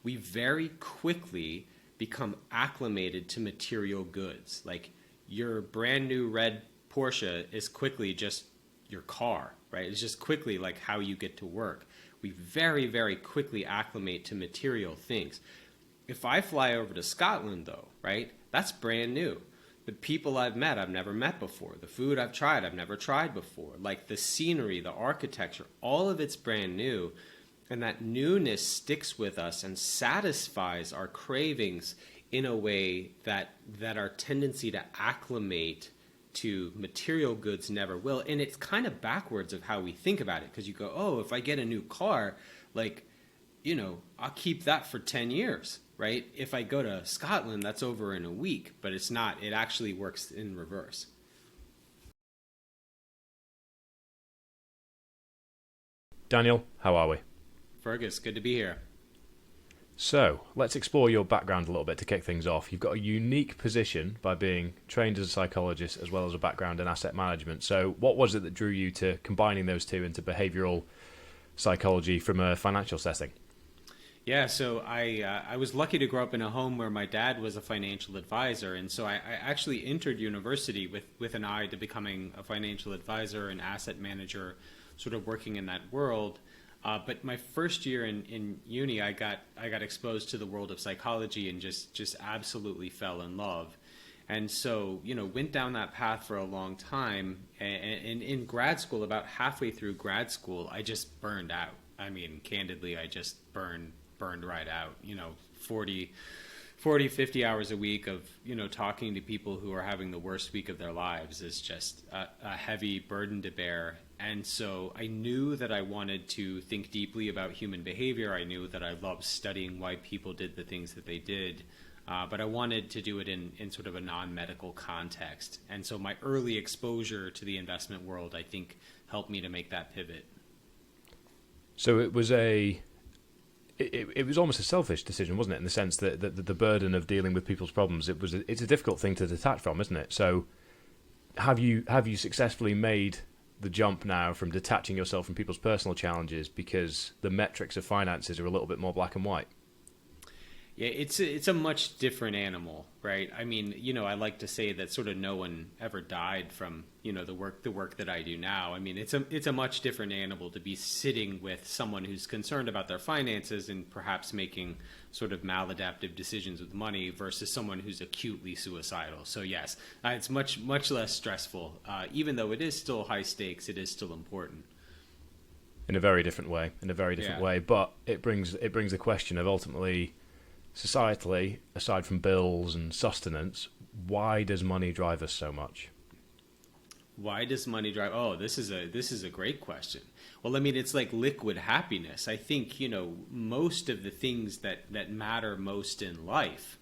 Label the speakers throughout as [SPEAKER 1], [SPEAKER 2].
[SPEAKER 1] we very quickly become acclimated to material goods. Like your brand new red Porsche is quickly just your car, right? It's just quickly like how you get to work. We very, very quickly acclimate to material things. If I fly over to Scotland, though, right, that's brand new. The people I've met, I've never met before. The food I've tried, I've never tried before. Like the scenery, the architecture, all of it's brand new. And that newness sticks with us and satisfies our cravings in a way that our tendency to acclimate to material goods never will. And it's kind of backwards of how we think about it, because you go, oh, if I get a new car, like, I'll keep that for 10 years, right? If I go to Scotland, that's over in a week, but it's not. It actually works in reverse.
[SPEAKER 2] Daniel, how are we?
[SPEAKER 1] Fergus, good to be here.
[SPEAKER 2] So, let's explore your background a little bit to kick things off. You've got a unique position by being trained as a psychologist as well as a background in asset management. So, what was it that drew you to combining those two into behavioural psychology from a financial setting?
[SPEAKER 1] Yeah, so I was lucky to grow up in a home where my dad was a financial advisor, and so I actually entered university with an eye to becoming a financial advisor and asset manager, sort of working in that world. But my first year in uni, I got exposed to the world of psychology and just absolutely fell in love. And so, went down that path for a long time. And in grad school, about halfway through grad school, I just burned out. I mean, candidly, I just burned right out. 40, 50 hours a week of, talking to people who are having the worst week of their lives is just a heavy burden to bear. And so I knew that I wanted to think deeply about human behavior. I knew that I loved studying why people did the things that they did. But I wanted to do it in sort of a non-medical context. And so my early exposure to the investment world, I think, helped me to make that pivot.
[SPEAKER 2] So it was it was almost a selfish decision, wasn't it? In the sense that the burden of dealing with people's problems, it's a difficult thing to detach from, isn't it? So have you successfully made the jump now from detaching yourself from people's personal challenges because the metrics of finances are a little bit more black and white?
[SPEAKER 1] Yeah, it's a much different animal, right? I mean, I like to say that sort of no one ever died from, the work that I do now. I mean, it's a much different animal to be sitting with someone who's concerned about their finances and perhaps making sort of maladaptive decisions with money versus someone who's acutely suicidal. So yes, it's much less stressful. Even though it is still high stakes, it is still important.
[SPEAKER 2] In a very different way, But it brings the question of ultimately, societally, aside from bills and sustenance, why does money drive us so much?
[SPEAKER 1] Why does money drive? Oh, this is a great question. Well, I mean, it's like liquid happiness. I think, most of the things that matter most in life,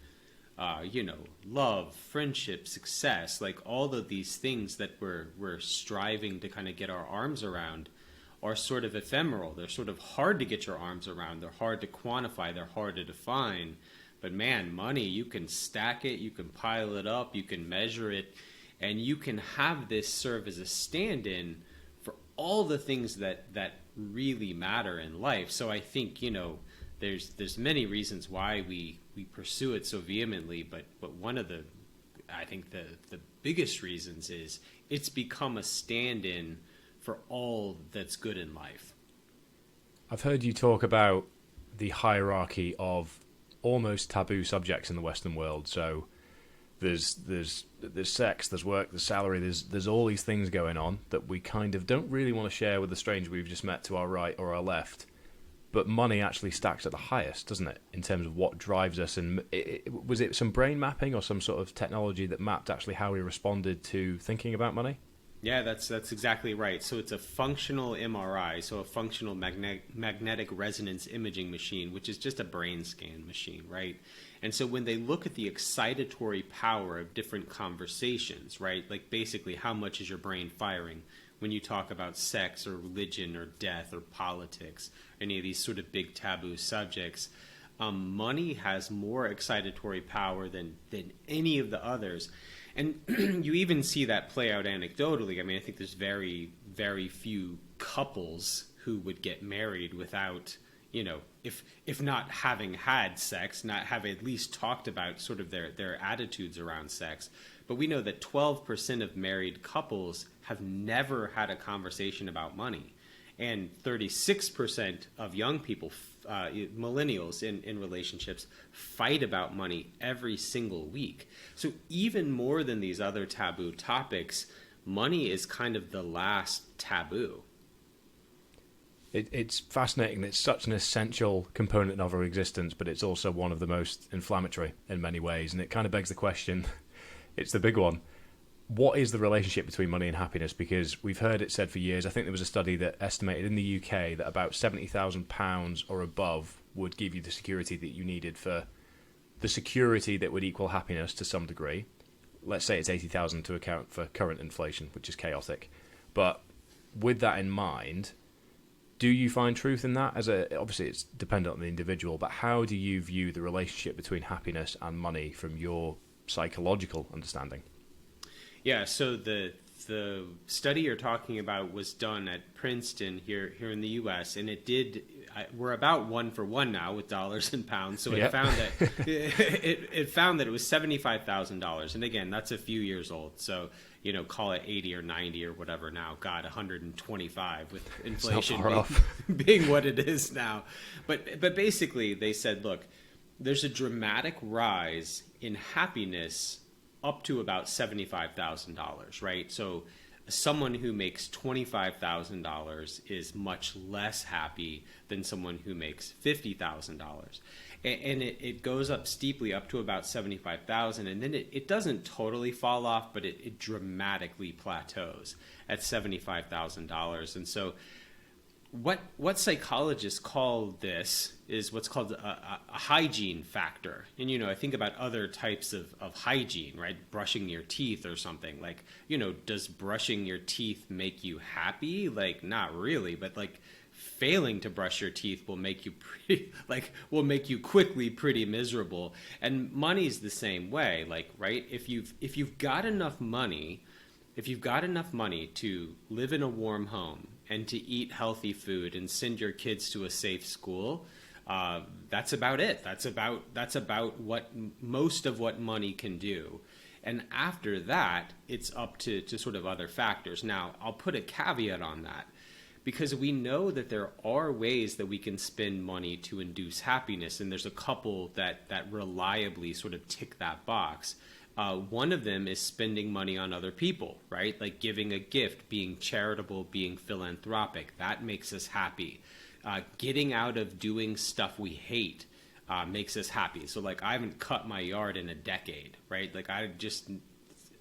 [SPEAKER 1] love, friendship, success, like all of these things that we're striving to kind of get our arms around are sort of ephemeral. They're sort of hard to get your arms around. They're hard to quantify. They're hard to define. But man, money, you can stack it, you can pile it up, you can measure it, and you can have this serve as a stand-in for all the things that really matter in life. So I think, there's many reasons why we pursue it so vehemently, but one of the biggest reasons is it's become a stand-in for all that's good in life.
[SPEAKER 2] I've heard you talk about the hierarchy of almost taboo subjects in the Western world. So there's sex, there's work, there's salary, there's all these things going on that we kind of don't really want to share with the stranger we've just met to our right or our left. But money actually stacks at the highest, doesn't it, in terms of what drives us? And was it some brain mapping or some sort of technology that mapped actually how we responded to thinking about money?
[SPEAKER 1] Yeah, that's exactly right. So it's a functional MRI, so a functional magnetic resonance imaging machine, which is just a brain scan machine, right? And so when they look at the excitatory power of different conversations, right, like basically how much is your brain firing when you talk about sex or religion or death or politics, any of these sort of big taboo subjects, money has more excitatory power than any of the others. And you even see that play out anecdotally. I mean, I think there's very, very few couples who would get married without, if not having had sex, not have at least talked about sort of their attitudes around sex. But we know that 12% of married couples have never had a conversation about money. And 36% of young people, millennials in relationships, fight about money every single week. So even more than these other taboo topics, money is kind of the last taboo.
[SPEAKER 2] It's fascinating. It's such an essential component of our existence, but it's also one of the most inflammatory in many ways. And it kind of begs the question, it's the big one. What is the relationship between money and happiness? Because we've heard it said for years. I think there was a study that estimated in the UK that about £70,000 or above would give you the security that you needed for the security that would equal happiness to some degree. Let's say it's 80,000 to account for current inflation, which is chaotic. But with that in mind, do you find truth in that? Obviously, it's dependent on the individual, but how do you view the relationship between happiness and money from your psychological understanding?
[SPEAKER 1] Yeah, so the study you're talking about was done at Princeton here in the U.S., and it did. We're about 1-for-1 now with dollars and pounds, so it found that it found that it was $75,000, and again, that's a few years old. So call it 80 or 90 or whatever now. God, 125 with inflation being what it is now. But basically, they said, look, there's a dramatic rise in happiness up to about $75,000, right? So someone who makes $25,000 is much less happy than someone who makes $50,000. And it goes up steeply up to about 75,000, and then it doesn't totally fall off, but it dramatically plateaus at $75,000. And so what psychologists call this is what's called a hygiene factor. And, I think about other types of hygiene, right? Brushing your teeth or something. Like, does brushing your teeth make you happy? Like, not really, but like failing to brush your teeth will make you quickly pretty miserable. And money's the same way. Like, right? If you've got enough money to live in a warm home and to eat healthy food and send your kids to a safe school, that's about it. That's about what most of what money can do. And after that, it's up to sort of other factors. Now, I'll put a caveat on that, because we know that there are ways that we can spend money to induce happiness, and there's a couple that reliably sort of tick that box. One of them is spending money on other people, right? Like giving a gift, being charitable, being philanthropic. That makes us happy. Getting out of doing stuff we hate makes us happy. So like I haven't cut my yard in a decade, right? Like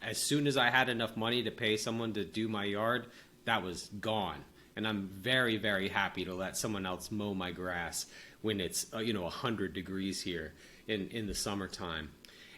[SPEAKER 1] as soon as I had enough money to pay someone to do my yard, that was gone. And I'm very, very happy to let someone else mow my grass when it's 100 degrees here in the summertime.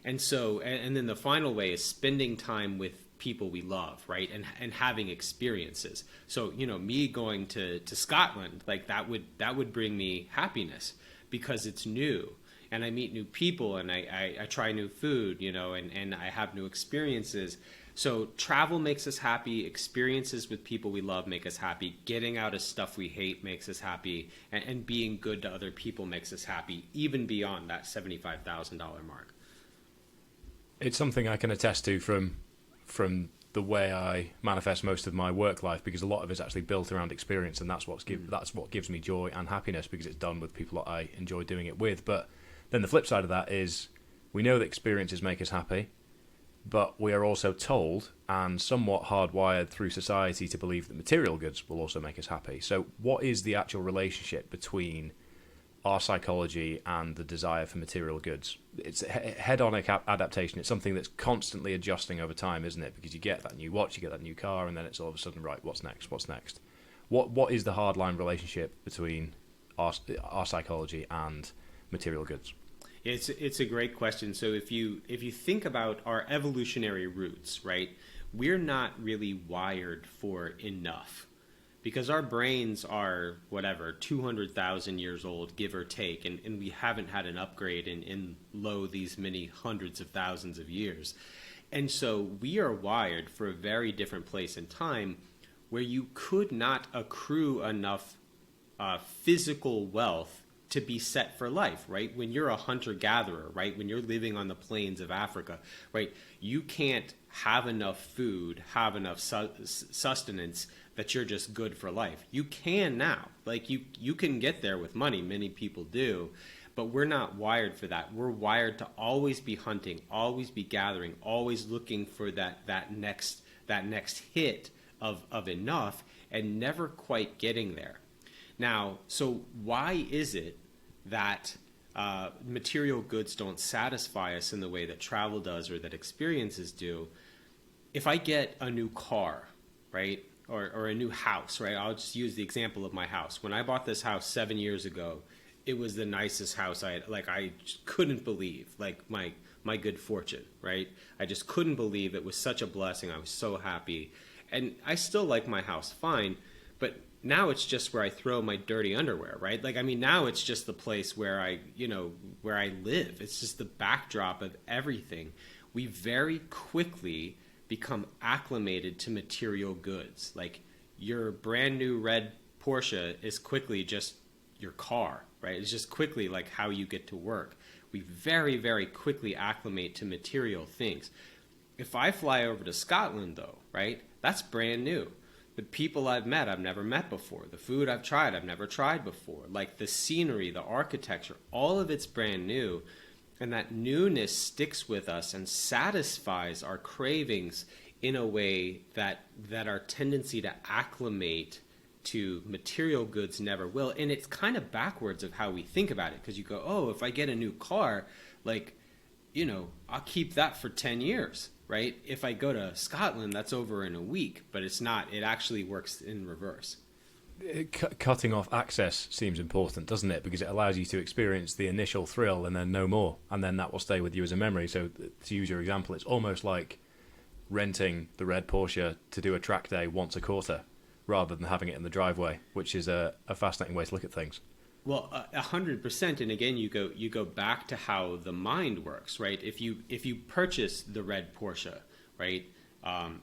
[SPEAKER 1] And so, and then the final way is spending time with people we love, right? And having experiences. So, me going to Scotland, like that would bring me happiness because it's new. And I meet new people and I try new food, and I have new experiences. So travel makes us happy. Experiences with people we love make us happy. Getting out of stuff we hate makes us happy. And being good to other people makes us happy, even beyond that $75,000 mark.
[SPEAKER 2] It's something I can attest to from the way I manifest most of my work life, because a lot of it's actually built around experience, and that's what gives me joy and happiness, because it's done with people that I enjoy doing it with. But then the flip side of that is we know that experiences make us happy, but we are also told and somewhat hardwired through society to believe that material goods will also make us happy. So what is the actual relationship between our psychology and the desire for material goods? It's a hedonic adaptation. It's something that's constantly adjusting over time, isn't it? Because you get that new watch, you get that new car, and then it's all of a sudden, right, what's next? What is the hardline relationship between our psychology and material goods?
[SPEAKER 1] It's a great question. So if you think about our evolutionary roots, right, we're not really wired for enough, because our brains are 200,000 years old, give or take, and we haven't had an upgrade in these many hundreds of thousands of years. And so we are wired for a very different place in time where you could not accrue enough physical wealth to be set for life, right? When you're a hunter-gatherer, right? When you're living on the plains of Africa, right? You can't have enough food, have enough sustenance that you're just good for life. You can now. Like you can get there with money. Many people do. But we're not wired for that. We're wired to always be hunting, always be gathering, always looking for that next hit of enough, and never quite getting there. Now, so why is it that material goods don't satisfy us in the way that travel does or that experiences do? If I get a new car, right, or a new house, right, I'll just use the example of my house. When I bought this house 7 years ago, it was the nicest house I just couldn't believe, like my good fortune, right? I just couldn't believe it was such a blessing. I was so happy. And I still like my house fine, but now it's just where I throw my dirty underwear, right? Like, I mean, now it's just the place where where I live. It's just the backdrop of everything. We very quickly become acclimated to material goods. Like, your brand new red Porsche is quickly just your car, right? It's just quickly like how you get to work. We very, very quickly acclimate to material things. If I fly over to Scotland, though, right, that's brand new. The people I've met, I've never met before. The food I've tried, I've never tried before. Like the scenery, the architecture, all of it's brand new. And that newness sticks with us and satisfies our cravings in a way that our tendency to acclimate to material goods never will. And it's kind of backwards of how we think about it, because you go, oh, if I get a new car, like, I'll keep that for 10 years, right? If I go to Scotland, that's over in a week, but it's not. It actually works in reverse.
[SPEAKER 2] Cutting off access seems important, doesn't it? Because it allows you to experience the initial thrill and then no more, and then that will stay with you as a memory. So to use your example, it's almost like renting the red Porsche to do a track day once a quarter, rather than having it in the driveway, which is a fascinating way to look at things.
[SPEAKER 1] Well, 100%. And again, you go back to how the mind works, right? If you purchase the red Porsche, right,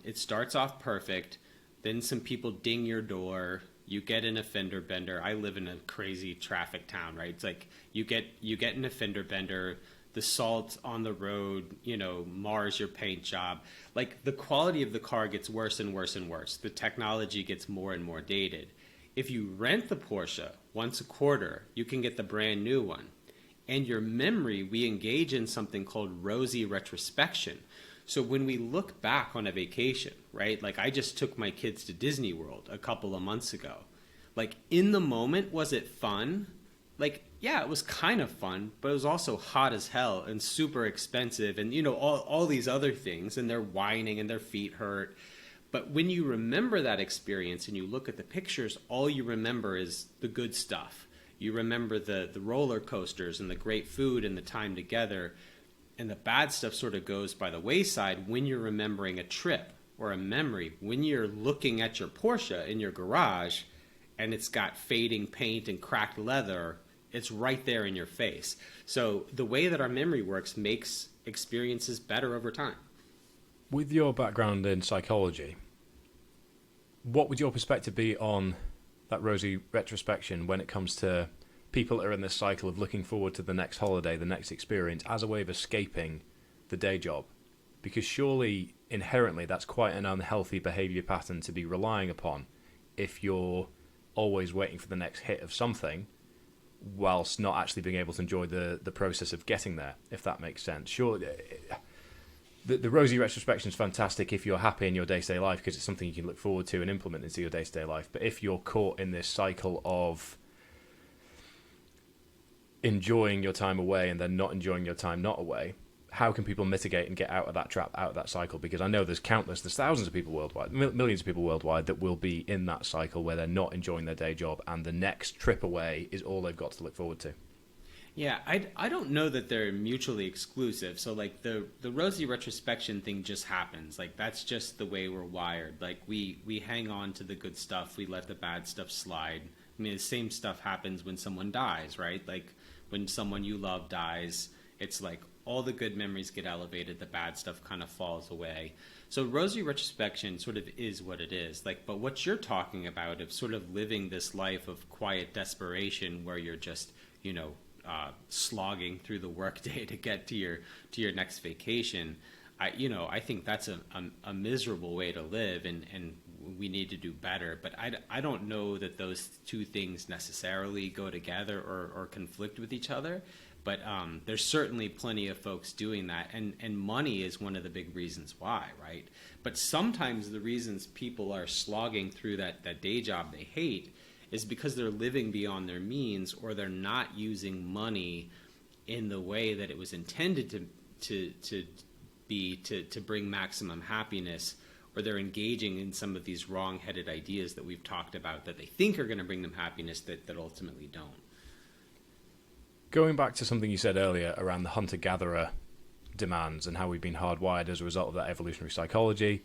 [SPEAKER 1] it starts off perfect. Then some people ding your door. You get in a fender bender. I live in a crazy traffic town, right? It's like you get in a fender bender. The salt on the road, mars your paint job. Like, the quality of the car gets worse and worse and worse. The technology gets more and more dated. If you rent the Porsche once a quarter, you can get the brand new one. And your memory, we engage in something called rosy retrospection. So when we look back on a vacation, right? Like, I just took my kids to Disney World a couple of months ago. Like, in the moment, was it fun? Like, yeah, it was kind of fun, but it was also hot as hell and super expensive and, all these other things. And they're whining and their feet hurt. But when you remember that experience and you look at the pictures, all you remember is the good stuff. You remember the roller coasters and the great food and the time together. And the bad stuff sort of goes by the wayside when you're remembering a trip or a memory. When you're looking at your Porsche in your garage and it's got fading paint and cracked leather, it's right there in your face. So the way that our memory works makes experiences better over time.
[SPEAKER 2] With your background in psychology, what would your perspective be on that rosy retrospection when it comes to people that are in this cycle of looking forward to the next holiday, the next experience, as a way of escaping the day job? Because surely, inherently, that's quite an unhealthy behaviour pattern to be relying upon if you're always waiting for the next hit of something, whilst not actually being able to enjoy the process of getting there, if that makes sense. Sure, the rosy retrospection is fantastic if you're happy in your day-to-day life, because it's something you can look forward to and implement into your day-to-day life. But if you're caught in this cycle of enjoying your time away and then not enjoying your time not away, how can people mitigate and get out of that trap, out of that cycle? Because I know there's thousands of people worldwide, millions of people worldwide that will be in that cycle where they're not enjoying their day job and the next trip away is all they've got to look forward to.
[SPEAKER 1] Yeah, I don't know that they're mutually exclusive. So like the rosy retrospection thing just happens. Like, that's just the way we're wired. Like, we hang on to the good stuff. We let the bad stuff slide. I mean, the same stuff happens when someone dies, right? Like, when someone you love dies, It's like all the good memories get elevated, the bad stuff kind of falls away. So rosy retrospection sort of is what it is. Like, but what you're talking about of sort of living this life of quiet desperation where you're just, slogging through the workday to get to your next vacation. I think that's a miserable way to live, and we need to do better. But I don't know that those two things necessarily go together or conflict with each other. But there's certainly plenty of folks doing that, and money is one of the big reasons why, right? But sometimes the reasons people are slogging through that day job they hate is because they're living beyond their means, or they're not using money in the way that it was intended to bring maximum happiness, or they're engaging in some of these wrong-headed ideas that we've talked about that they think are going to bring them happiness that ultimately don't.
[SPEAKER 2] Going back to something you said earlier around the hunter-gatherer demands and how we've been hardwired as a result of that evolutionary psychology,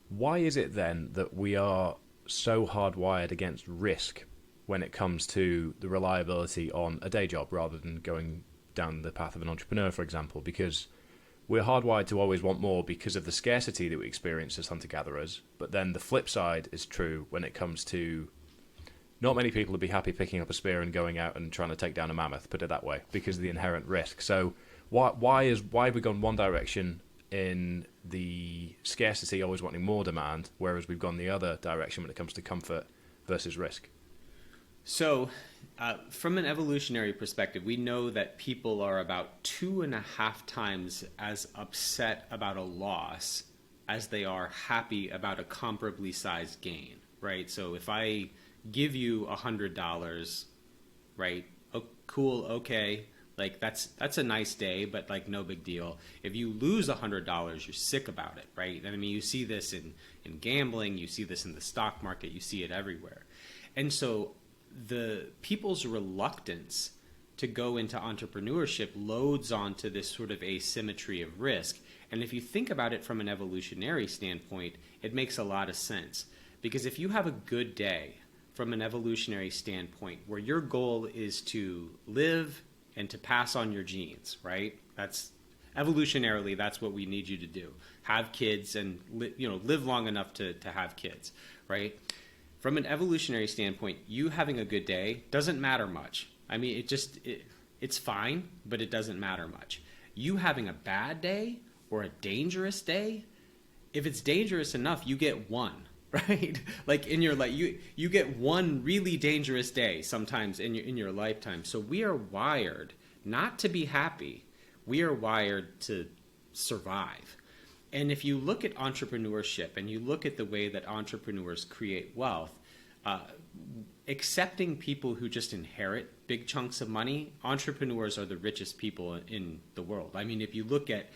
[SPEAKER 2] why is it then that we are so hardwired against risk when it comes to the reliability on a day job rather than going down the path of an entrepreneur, for example? Because we're hardwired to always want more because of the scarcity that we experience as hunter-gatherers, but then the flip side is true when it comes to not many people would be happy picking up a spear and going out and trying to take down a mammoth, put it that way, because of the inherent risk. So why have we gone one direction in the scarcity, always wanting more demand, whereas we've gone the other direction when it comes to comfort versus risk?
[SPEAKER 1] So from an evolutionary perspective, we know that people are about 2.5 times as upset about a loss as they are happy about a comparably sized gain, right? So if I give you $100, right? Oh, cool, okay. Like that's a nice day, but like no big deal. If you lose $100, you're sick about it, right? And I mean, you see this in gambling, you see this in the stock market, you see it everywhere. And so the people's reluctance to go into entrepreneurship loads onto this sort of asymmetry of risk. And if you think about it from an evolutionary standpoint, it makes a lot of sense. Because if you have a good day from an evolutionary standpoint where your goal is to live and to pass on your genes, right? That's evolutionarily, that's what we need you to do. Have kids and live long enough to have kids, right? From an evolutionary standpoint, you having a good day doesn't matter much. I mean, it's fine, but it doesn't matter much. You having a bad day or a dangerous day, if it's dangerous enough, you get one, right? Like in your life, you get one really dangerous day sometimes in your lifetime. So we are wired not to be happy. We are wired to survive. And if you look at entrepreneurship and you look at the way that entrepreneurs create wealth, accepting people who just inherit big chunks of money, entrepreneurs are the richest people in the world. I mean, if you look at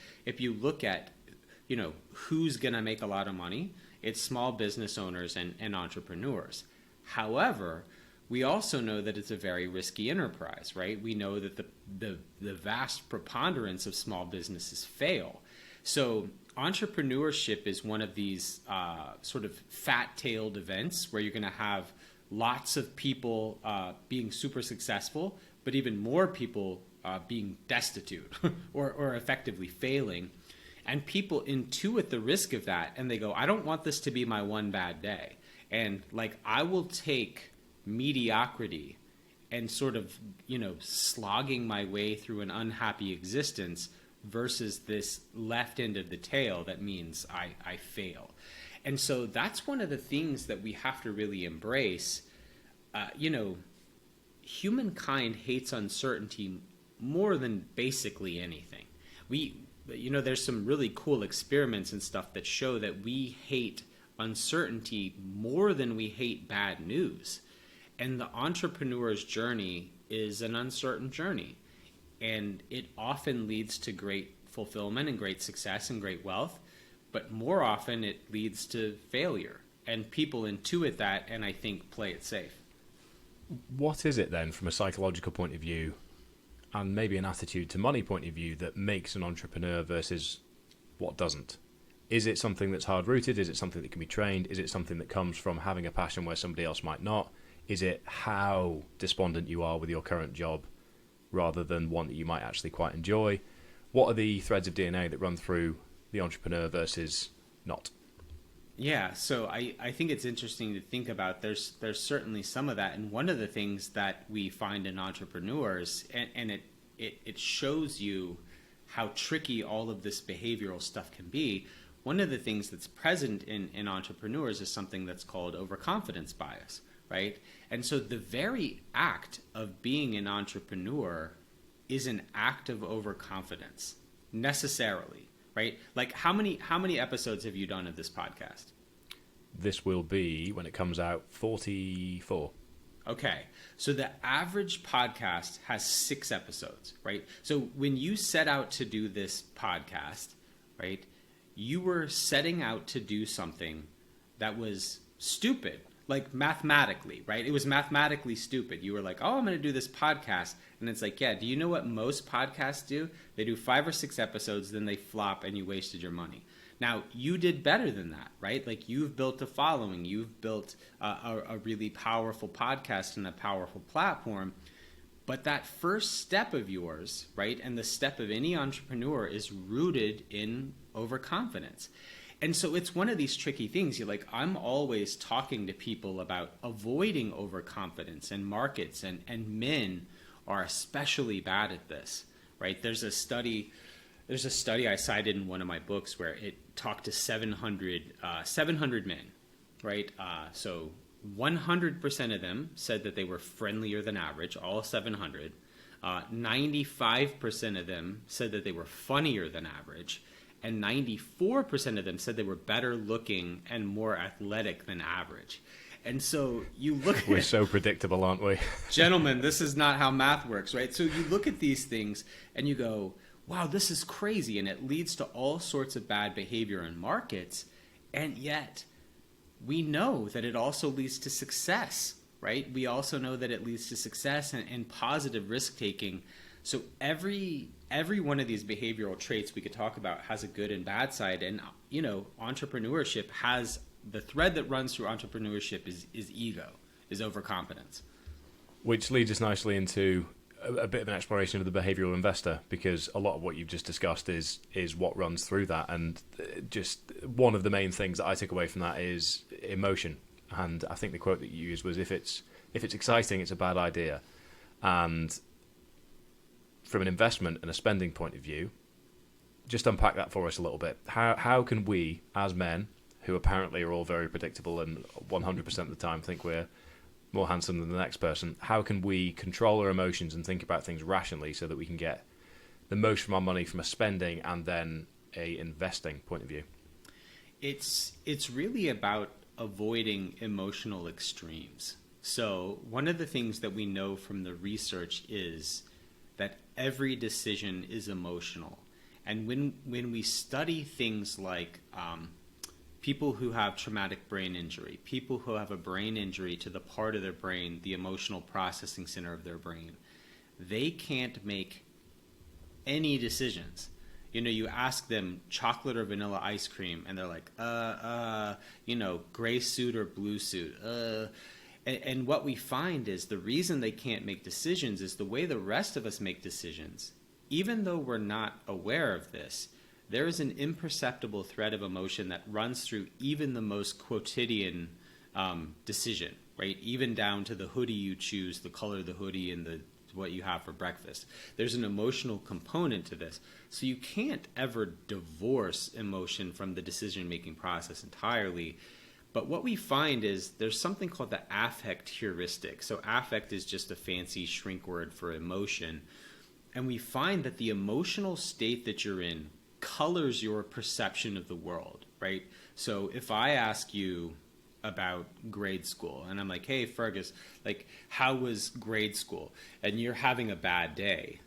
[SPEAKER 1] who's going to make a lot of money, it's small business owners and entrepreneurs. However, we also know that it's a very risky enterprise, right? We know that the vast preponderance of small businesses fail. So entrepreneurship is one of these sort of fat-tailed events where you're going to have lots of people being super successful, but even more people being destitute or effectively failing. And people intuit the risk of that, and they go, I don't want this to be my one bad day. And like, I will take mediocrity and sort of, slogging my way through an unhappy existence versus this left end of the tail that means I fail. And so that's one of the things that we have to really embrace. Humankind hates uncertainty more than basically anything. There's some really cool experiments and stuff that show that we hate uncertainty more than we hate bad news. And the entrepreneur's journey is an uncertain journey. And it often leads to great fulfillment and great success and great wealth. But more often it leads to failure. And people intuit that and I think play it safe.
[SPEAKER 2] What is it then from a psychological point of view and maybe an attitude to money point of view that makes an entrepreneur versus what doesn't? Is it something that's hard-rooted? Is it something that can be trained? Is it something that comes from having a passion where somebody else might not? Is it how despondent you are with your current job rather than one that you might actually quite enjoy? What are the threads of DNA that run through the entrepreneur versus not?
[SPEAKER 1] Yeah, so I think it's interesting to think about. There's certainly some of that, and one of the things that we find in entrepreneurs, and it shows you how tricky all of this behavioral stuff can be. One of the things that's present in entrepreneurs is something that's called overconfidence bias, right? And so the very act of being an entrepreneur is an act of overconfidence, necessarily, right? Like how many episodes have you done of this podcast?
[SPEAKER 2] This will be, when it comes out, 44.
[SPEAKER 1] Okay, so the average podcast has 6 episodes, right? So when you set out to do this podcast, right, you were setting out to do something that was stupid, like mathematically, right? It was mathematically stupid. You were like, oh, I'm going to do this podcast. And it's like, yeah, do you know what most podcasts do? They do 5 or 6 episodes, then they flop and you wasted your money. Now, you did better than that, right? Like you've built a following, you've built a really powerful podcast and a powerful platform. But that first step of yours, right, and the step of any entrepreneur is rooted in overconfidence. And so it's one of these tricky things. You're like, I'm always talking to people about avoiding overconfidence, and markets and men are especially bad at this, right? There's a study I cited in one of my books where it talked to 700 men, right? So 100% of them said that they were friendlier than average, all 700. 95% of them said that they were funnier than average. And 94% of them said they were better looking and more athletic than average. And so you look at...
[SPEAKER 2] We're so predictable, aren't we?
[SPEAKER 1] Gentlemen, this is not how math works, right? So you look at these things and you go, wow, this is crazy. And it leads to all sorts of bad behavior in markets. And yet we know that it also leads to success, right? We also know that it leads to success and positive risk-taking. So every one of these behavioral traits we could talk about has a good and bad side. And, you know, entrepreneurship has... the thread that runs through entrepreneurship is ego, is overconfidence.
[SPEAKER 2] Which leads us nicely into a bit of an exploration of the behavioural investor, because a lot of what you've just discussed is what runs through that. And just one of the main things that I took away from that is emotion. And I think the quote that you used was, if it's exciting, it's a bad idea. And from an investment and a spending point of view, just unpack that for us a little bit. How can we, as men, who apparently are all very predictable and 100% of the time think we're more handsome than the next person, how can we control our emotions and think about things rationally so that we can get the most from our money from a spending and then a investing point of view?
[SPEAKER 1] It's really about avoiding emotional extremes. So one of the things that we know from the research is that every decision is emotional. And when we study things like people who have traumatic brain injury, people who have a brain injury to the part of their brain, the emotional processing center of their brain, they can't make any decisions. You know, you ask them chocolate or vanilla ice cream, and they're like, gray suit or blue suit. And what we find is the reason they can't make decisions is the way the rest of us make decisions. Even though we're not aware of this, there is an imperceptible thread of emotion that runs through even the most quotidian decision, right? Even down to the hoodie you choose, the color of the hoodie, and what you have for breakfast. There's an emotional component to this. So you can't ever divorce emotion from the decision-making process entirely. But what we find is there's something called the affect heuristic. So affect is just a fancy shrink word for emotion. And we find that the emotional state that you're in colors your perception of the world, right? So if I ask you about grade school and I'm like, hey, Fergus, like, how was grade school? And you're having a bad day.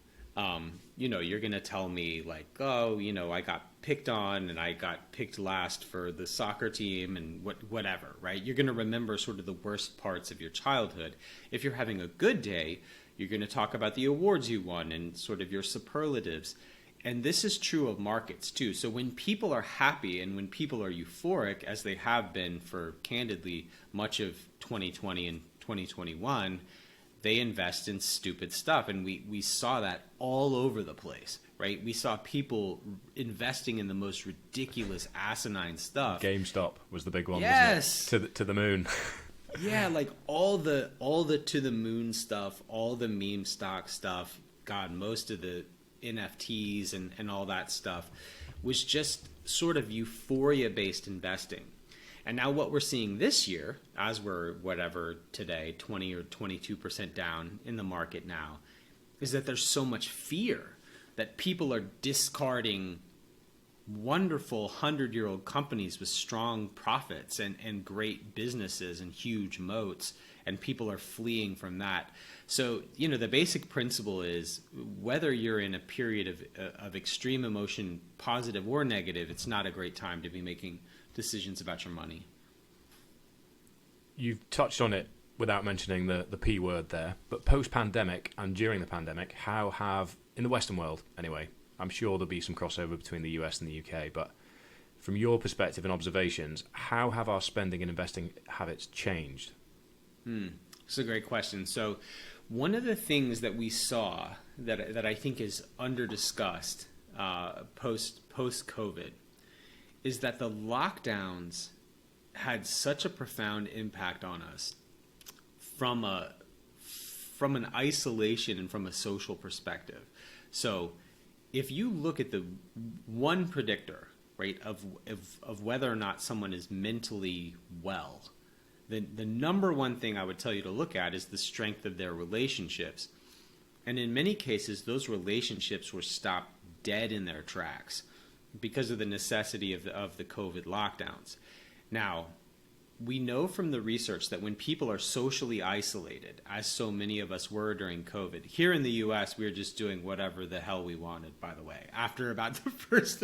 [SPEAKER 1] You're going to tell me like, oh, I got picked on and I got picked last for the soccer team and whatever, right? You're going to remember sort of the worst parts of your childhood. If you're having a good day, you're going to talk about the awards you won and sort of your superlatives. And this is true of markets too. So when people are happy and when people are euphoric, as they have been for, candidly, much of 2020 and 2021, they invest in stupid stuff. And we saw that all over the place, right? We saw people investing in the most ridiculous, asinine stuff.
[SPEAKER 2] GameStop was the big one,
[SPEAKER 1] Yes,
[SPEAKER 2] wasn't it? To the moon.
[SPEAKER 1] yeah, like all the to the moon stuff, all the meme stock stuff. God, most of the NFTs and all that stuff was just sort of euphoria based investing. And now what we're seeing this year, as we're whatever today, 20 or 22% down in the market now, is that there's so much fear that people are discarding wonderful 100-year-old companies with strong profits and great businesses and huge moats, and people are fleeing from that. So, the basic principle is whether you're in a period of extreme emotion, positive or negative, it's not a great time to be making decisions about your money.
[SPEAKER 2] You've touched on it without mentioning the P word there, but post-pandemic and during the pandemic, how have, in the Western world anyway, I'm sure there'll be some crossover between the US and the UK, but from your perspective and observations, how have our spending and investing habits changed?
[SPEAKER 1] It's a great question. So one of the things that we saw that I think is under-discussed post-COVID is that the lockdowns had such a profound impact on us from an isolation and from a social perspective. So if you look at the one predictor, right, of whether or not someone is mentally well, the number one thing I would tell you to look at is the strength of their relationships. And in many cases, those relationships were stopped dead in their tracks because of the necessity of the COVID lockdowns. Now, we know from the research that when people are socially isolated, as so many of us were during COVID, here in the U.S., we were just doing whatever the hell we wanted, by the way. After about the first,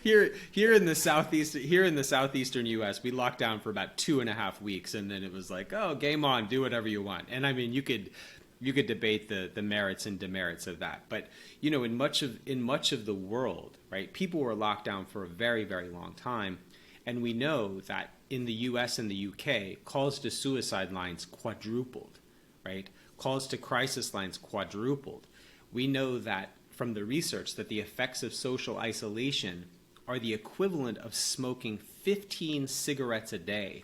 [SPEAKER 1] here in the southeastern U.S., we locked down for about 2.5 weeks, and then it was like, oh, game on, do whatever you want. And I mean, you could debate the merits and demerits of that, but in much of the world, right, people were locked down for a very, very long time, and we know that in the US and the UK, calls to suicide lines quadrupled, right? Calls to crisis lines quadrupled. We know that from the research that the effects of social isolation are the equivalent of smoking 15 cigarettes a day,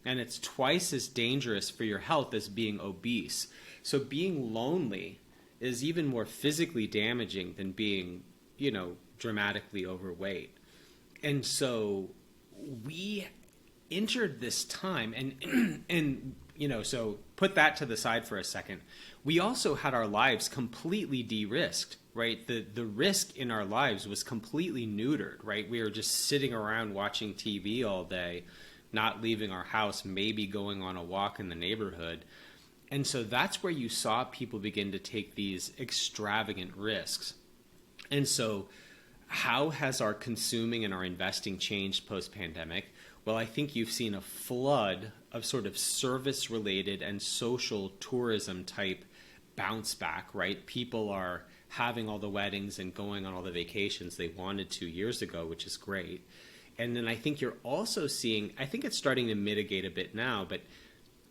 [SPEAKER 1] and it's twice as dangerous for your health as being obese. So being lonely is even more physically damaging than being, dramatically overweight. And so we entered this time and so put that to the side for a second. We also had our lives completely de-risked, right? The risk in our lives was completely neutered, right? We were just sitting around watching TV all day, not leaving our house, maybe going on a walk in the neighborhood. And so that's where you saw people begin to take these extravagant risks. And so how has our consuming and our investing changed post-pandemic? Well, I think you've seen a flood of sort of service-related and social tourism type bounce back, right? People are having all the weddings and going on all the vacations they wanted 2 years ago, which is great. And then I think you're also seeing, I think it's starting to mitigate a bit now, but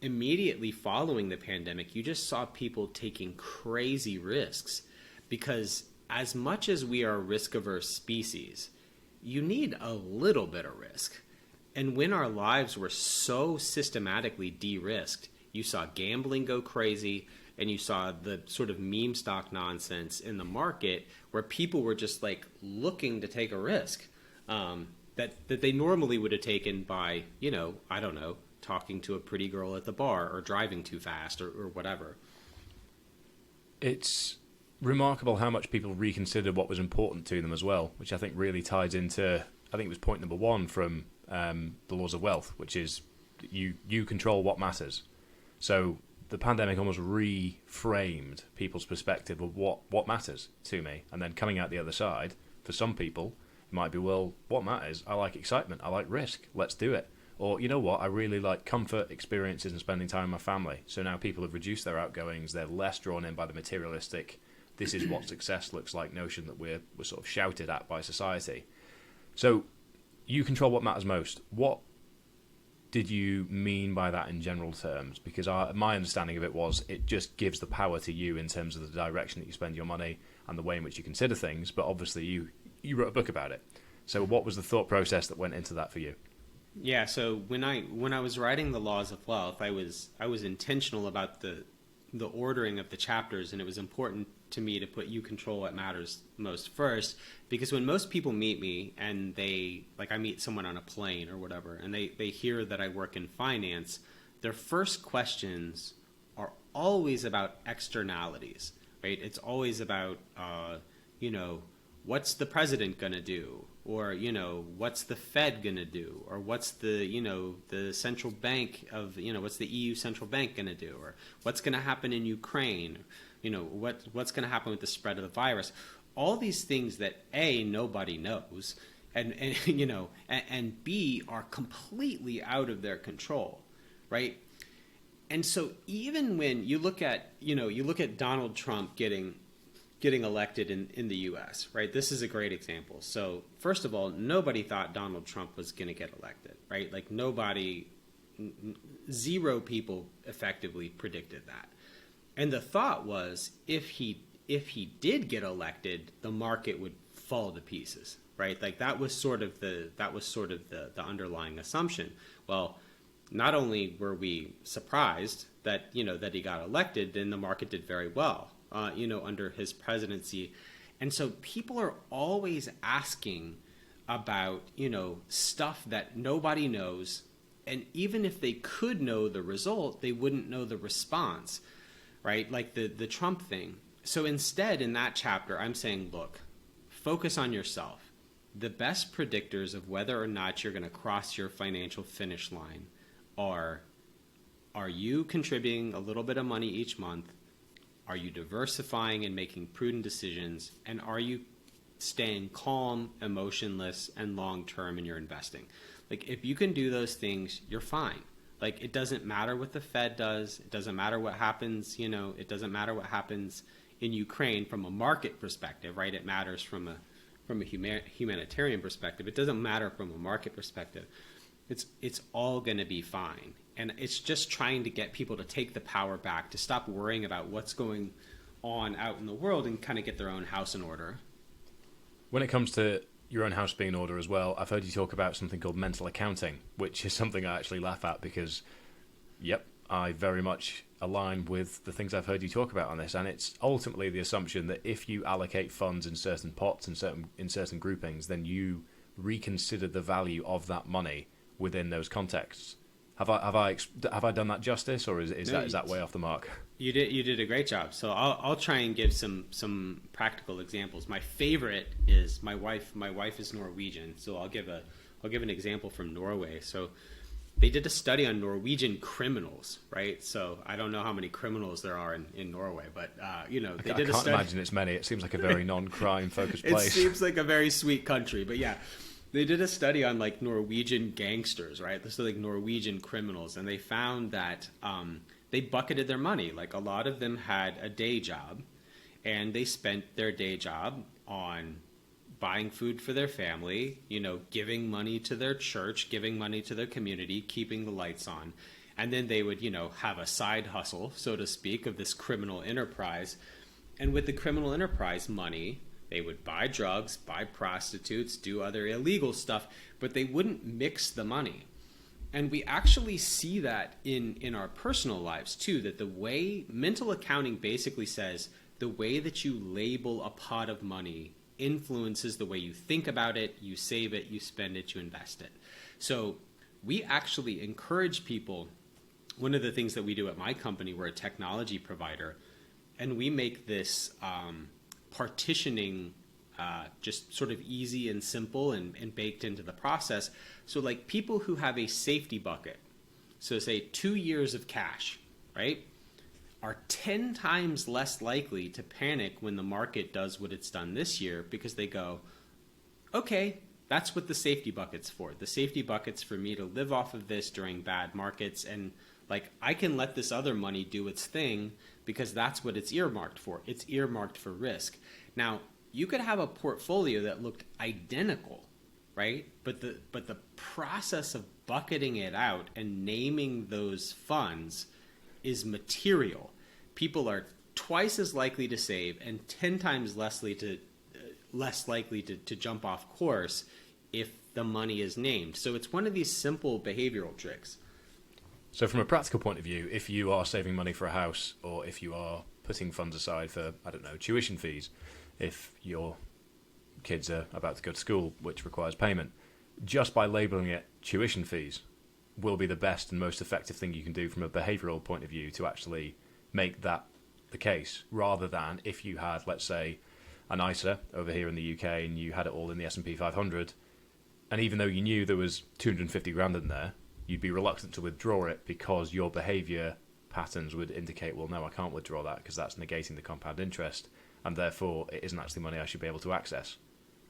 [SPEAKER 1] immediately following the pandemic, you just saw people taking crazy risks because as much as we are a risk-averse species, you need a little bit of risk. And when our lives were so systematically de-risked, you saw gambling go crazy, and you saw the sort of meme stock nonsense in the market where people were just like looking to take a risk that they normally would have taken by, I don't know, talking to a pretty girl at the bar or driving too fast or whatever.
[SPEAKER 2] It's remarkable how much people reconsidered what was important to them as well, which I think really ties into, I think it was point number 1 from the laws of wealth, which is you control what matters. So the pandemic almost reframed people's perspective of what matters to me. And then coming out the other side, for some people, it might be, well, what matters? I like excitement. I like risk. Let's do it. Or, you know what? I really like comfort, experiences, and spending time with my family. So now people have reduced their outgoings. They're less drawn in by the materialistic, this is what success looks like notion that we're sort of shouted at by society. So you control what matters most. What did you mean by that in general terms? Because my understanding of it was it just gives the power to you in terms of the direction that you spend your money. and the way in which you consider things, but obviously you wrote a book about it. So what was the thought process that went into that for you?
[SPEAKER 1] Yeah, so when I was writing the Laws of Wealth, I was intentional about the ordering of the chapters, and it was important to me to put you control what matters most first, because when most people meet me and I meet someone on a plane or whatever, and they hear that I work in finance, their first questions are always about externalities, right? It's always about, what's the president going to do? Or, what's the Fed going to do? Or what's the central bank of, what's the EU central bank going to do? Or what's going to happen in Ukraine? What's going to happen with the spread of the virus? All these things that A, nobody knows, and B, are completely out of their control, right? And so even when you look at Donald Trump getting elected in the U.S., right? This is a great example. So first of all, nobody thought Donald Trump was going to get elected, right? Like zero people effectively predicted that. And the thought was if he did get elected, the market would fall to pieces, right? Like that was sort of the underlying assumption. Well, not only were we surprised that he got elected, then the market did very well. Under his presidency. And so people are always asking about, stuff that nobody knows. And even if they could know the result, they wouldn't know the response, right? Like the Trump thing. So instead, in that chapter, I'm saying, look, focus on yourself. The best predictors of whether or not you're going to cross your financial finish line are you contributing a little bit of money each month? Are you diversifying and making prudent decisions? And are you staying calm, emotionless, and long-term in your investing? Like, if you can do those things, you're fine. Like, it doesn't matter what the Fed does. It doesn't matter what happens, it doesn't matter what happens in Ukraine from a market perspective, right? It matters from a humanitarian perspective. It doesn't matter from a market perspective. It's all going to be fine. And it's just trying to get people to take the power back, to stop worrying about what's going on out in the world and kind of get their own house in order.
[SPEAKER 2] When it comes to your own house being in order as well, I've heard you talk about something called mental accounting, which is something I actually laugh at because, I very much align with the things I've heard you talk about on this. And it's ultimately the assumption that if you allocate funds in certain pots and in certain groupings, then you reconsider the value of that money within those contexts. Have I done that justice, or is that way off the mark?
[SPEAKER 1] You did a great job. So I'll try and give some practical examples. My favorite is my wife. My wife is Norwegian, so I'll give an example from Norway. So they did a study on Norwegian criminals, right? So I don't know how many criminals there are in Norway, but they did a study.
[SPEAKER 2] I can't imagine it's many. It seems like a very non-crime focused place.
[SPEAKER 1] It seems like a very sweet country, but yeah. They did a study on like Norwegian gangsters, right? So like Norwegian criminals, and they found that they bucketed their money. Like a lot of them had a day job, and they spent their day job on buying food for their family, giving money to their church, giving money to their community, keeping the lights on. And then they would, have a side hustle, so to speak, of this criminal enterprise. And with the criminal enterprise money, they would buy drugs, buy prostitutes, do other illegal stuff, but they wouldn't mix the money. And we actually see that in our personal lives too, that the way mental accounting basically says the way that you label a pot of money influences the way you think about it, you save it, you spend it, you invest it. So we actually encourage people. One of the things that we do at my company, we're a technology provider, and we make this partitioning just sort of easy and simple and baked into the process. So like people who have a safety bucket, so say 2 years of cash, right, are 10 times less likely to panic when the market does what it's done this year, because they go, okay, that's what the safety bucket's for. The safety bucket's for me to live off of this during bad markets, and like I can let this other money do its thing because that's what it's earmarked for. It's earmarked for risk. Now, you could have a portfolio that looked identical, right? But the process of bucketing it out and naming those funds is material. People are twice as likely to save and 10 times less likely to jump off course if the money is named. So it's one of these simple behavioral tricks.
[SPEAKER 2] So from a practical point of view, if you are saving money for a house, or if you are putting funds aside for, I don't know, tuition fees, if your kids are about to go to school, which requires payment, just by labelling it tuition fees will be the best and most effective thing you can do from a behavioural point of view to actually make that the case, rather than if you had, let's say, an ISA over here in the UK and you had it all in the S&P 500, and even though you knew there was 250 grand in there, you'd be reluctant to withdraw it because your behaviour patterns would indicate, well, no, I can't withdraw that because that's negating the compound interest, and therefore it isn't actually money I should be able to access.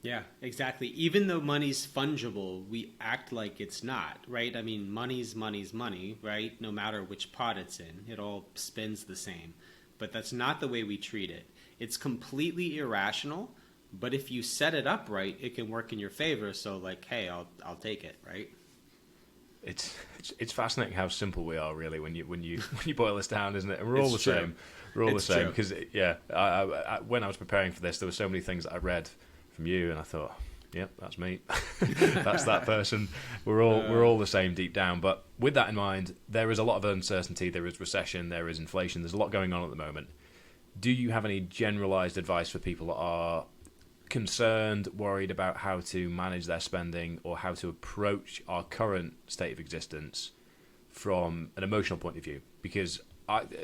[SPEAKER 1] Yeah, exactly. Even though money's fungible, we act like it's not, right? I mean, money's money, right? No matter which pot it's in, it all spins the same. But that's not the way we treat it. It's completely irrational, but if you set it up right, it can work in your favor. So like, hey, I'll take it, right?
[SPEAKER 2] It's fascinating how simple we are, really, when you boil this down, isn't it? And we're all the
[SPEAKER 1] true.
[SPEAKER 2] same. We're all
[SPEAKER 1] It's
[SPEAKER 2] the same
[SPEAKER 1] true.
[SPEAKER 2] because I when I was preparing for this, there were so many things that I read from you, and I thought, yep, that's me. That's that person. We're all the same deep down. But with that in mind, there is a lot of uncertainty. There is recession. There is inflation. There's a lot going on at the moment. Do you have any generalized advice for people that are concerned, worried about how to manage their spending or how to approach our current state of existence from an emotional point of view? Because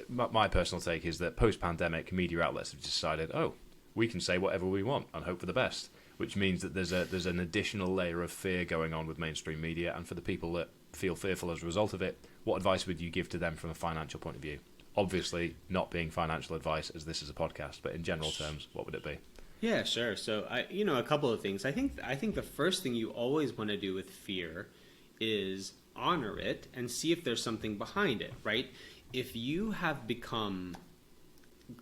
[SPEAKER 2] my personal take is that post-pandemic, media outlets have decided, oh, we can say whatever we want and hope for the best, which means that there's an additional layer of fear going on with mainstream media. And for the people that feel fearful as a result of it, what advice would you give to them from a financial point of view? Obviously, not being financial advice, as this is a podcast, but in general terms, what would it be?
[SPEAKER 1] Yeah, sure. So a couple of things. I think the first thing you always want to do with fear is honor it and see if there's something behind it, right? If you have become,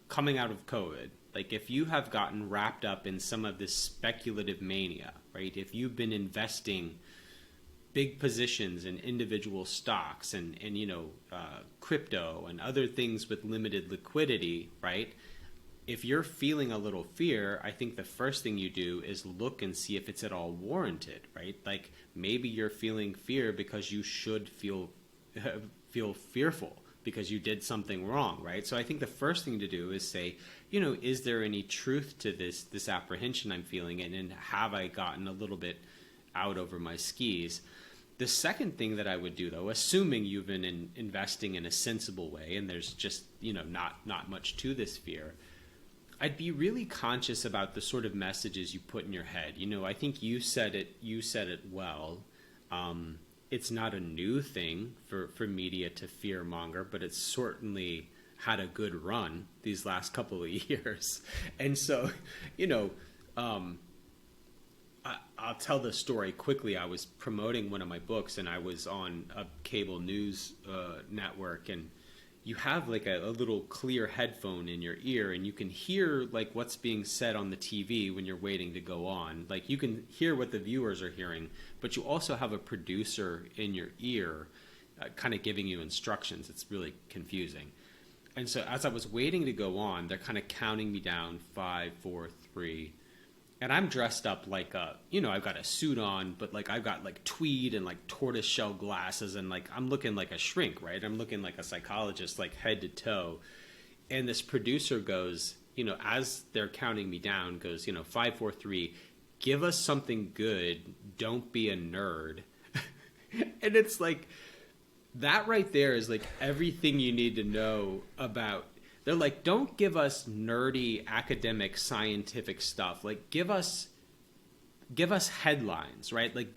[SPEAKER 1] coming out of COVID, like if you have gotten wrapped up in some of this speculative mania, right? If you've been investing big positions in individual stocks and crypto and other things with limited liquidity, right? If you're feeling a little fear, I think the first thing you do is look and see if it's at all warranted, right? Like maybe you're feeling fear because you should feel fearful because you did something wrong, right? So I think the first thing to do is say, is there any truth to this apprehension I'm feeling, and have I gotten a little bit out over my skis? The second thing that I would do, though, assuming you've been investing in a sensible way and there's just not much to this fear, I'd be really conscious about the sort of messages you put in your head. I think you said it well. It's not a new thing for media to fear monger, but it's certainly had a good run these last couple of years. And so, I'll tell the story quickly. I was promoting one of my books and I was on a cable news network, and you have like a little clear headphone in your ear and you can hear like what's being said on the TV when you're waiting to go on. Like you can hear what the viewers are hearing, but you also have a producer in your ear kind of giving you instructions. It's really confusing. And so as I was waiting to go on, they're kind of counting me down, 5, 4, 3. And I'm dressed up like I've got a suit on, but like I've got like tweed and like tortoise shell glasses, and like I'm looking like a shrink, right? I'm looking like a psychologist, like head to toe. And this producer goes, as they're counting me down, goes, 5, 4, 3, give us something good. Don't be a nerd. And it's like, that right there is like everything you need to know about. They're like, don't give us nerdy academic scientific stuff. Like, give us headlines, right? Like,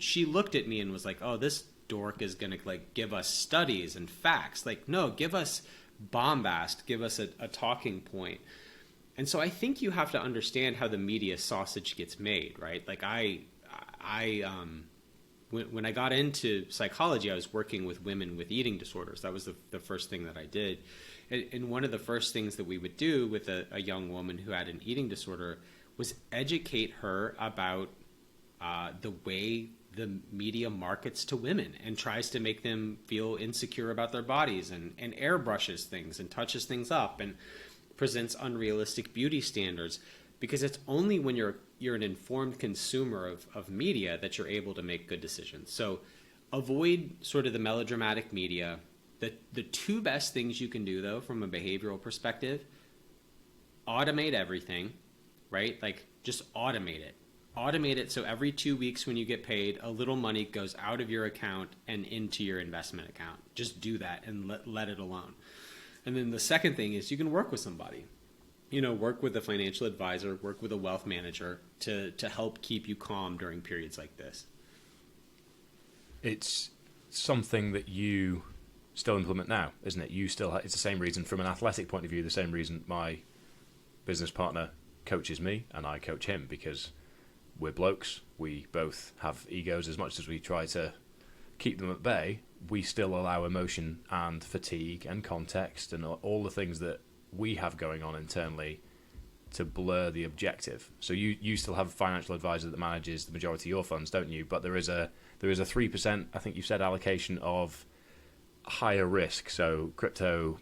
[SPEAKER 1] she looked at me and was like, oh, this dork is going to like give us studies and facts. Like, no, give us bombast, give us a talking point. And so I think you have to understand how the media sausage gets made, right? Like when I got into psychology, I was working with women with eating disorders. That was the first thing that I did. And one of the first things that we would do with a young woman who had an eating disorder was educate her about the way the media markets to women and tries to make them feel insecure about their bodies, and airbrushes things and touches things up and presents unrealistic beauty standards, because it's only when you're an informed consumer of media that you're able to make good decisions. So avoid sort of the melodramatic media. The two best things you can do, though, from a behavioral perspective: automate everything, right? Like, just automate it. Automate it so every 2 weeks when you get paid, a little money goes out of your account and into your investment account. Just do that and let it alone. And then the second thing is you can work with somebody. Work with a financial advisor, work with a wealth manager to help keep you calm during periods like this.
[SPEAKER 2] It's something that you still implement now, isn't it? It's the same reason, from an athletic point of view, the same reason my business partner coaches me and I coach him, because we're blokes. We both have egos. As much as we try to keep them at bay, we still allow emotion and fatigue and context and all the things that we have going on internally to blur the objective. So you still have a financial advisor that manages the majority of your funds, don't you? But there is a 3%, I think you said, allocation of higher risk, so crypto,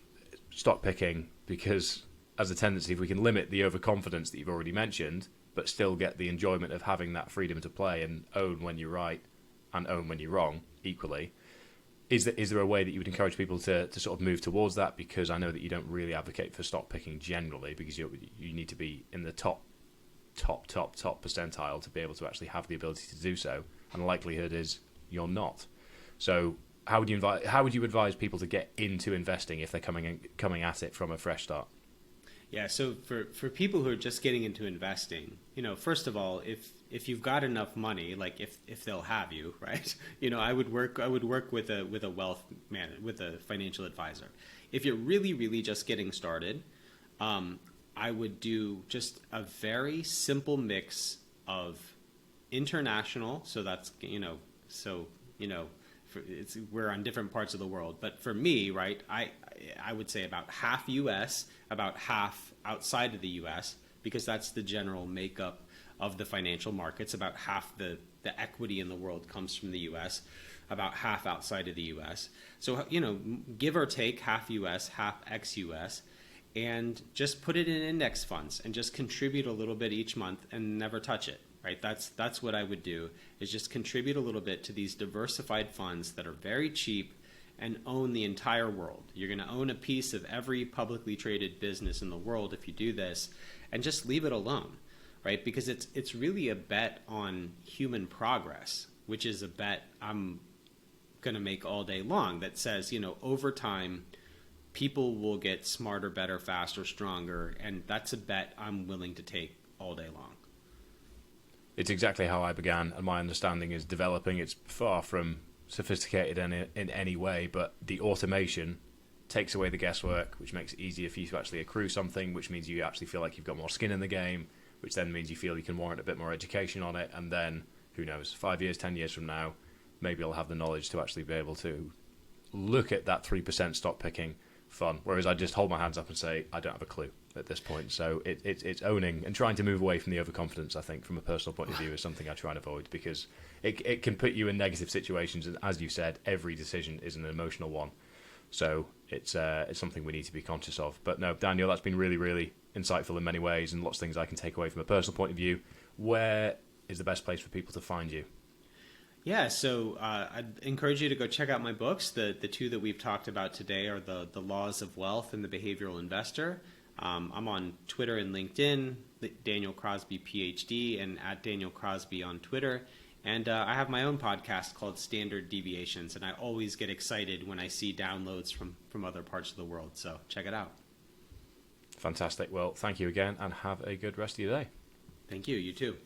[SPEAKER 2] stock picking, because as a tendency, if we can limit the overconfidence that you've already mentioned, but still get the enjoyment of having that freedom to play and own when you're right and own when you're wrong equally, is there a way that you would encourage people to sort of move towards that? Because I know that you don't really advocate for stock picking generally, because you need to be in the top percentile to be able to actually have the ability to do so, and the likelihood is you're not. So how would you advise people to get into investing if they're coming at it from a fresh start?
[SPEAKER 1] Yeah, so for people who are just getting into investing, first of all, if you've got enough money, like if they'll have you, right? I would work with a wealth man, with a financial advisor. If you're really, really just getting started, I would do just a very simple mix of international. So that's we're on different parts of the world, but for me, right, I would say about half US, about half outside of the US, because that's the general makeup of the financial markets. About half the equity in the world comes from the US, about half outside of the US. So, give or take half US, half ex-US, and just put it in index funds and just contribute a little bit each month and never touch it. Right, that's what I would do, is just contribute a little bit to these diversified funds that are very cheap and own the entire world. You're going to own a piece of every publicly traded business in the world if you do this, and just leave it alone, right? Because it's really a bet on human progress, which is a bet I'm going to make all day long, that says, over time, people will get smarter, better, faster, stronger, and that's a bet I'm willing to take all day long.
[SPEAKER 2] It's exactly how I began, and my understanding is developing. It's far from sophisticated in any way, but the automation takes away the guesswork, which makes it easier for you to actually accrue something, which means you actually feel like you've got more skin in the game, which then means you feel you can warrant a bit more education on it, and then, who knows, 5 years, 10 years from now, maybe I'll have the knowledge to actually be able to look at that 3% stock picking fun, whereas I just hold my hands up and say, I don't have a clue at this point. So it's owning and trying to move away from the overconfidence, I think, from a personal point of view, is something I try and avoid, because it can put you in negative situations, and as you said, every decision is an emotional one. So it's something we need to be conscious of. But no, Daniel, that's been really, really insightful in many ways, and lots of things I can take away from a personal point of view. Where is the best place for people to find you?
[SPEAKER 1] Yeah, so I'd encourage you to go check out my books. The two that we've talked about today are the Laws of Wealth and the Behavioral Investor. I'm on Twitter and LinkedIn, Daniel Crosby, PhD, and at Daniel Crosby on Twitter. And I have my own podcast called Standard Deviations, and I always get excited when I see downloads from other parts of the world. So check it out.
[SPEAKER 2] Fantastic. Well, thank you again, and have a good rest of your day.
[SPEAKER 1] Thank you. You too.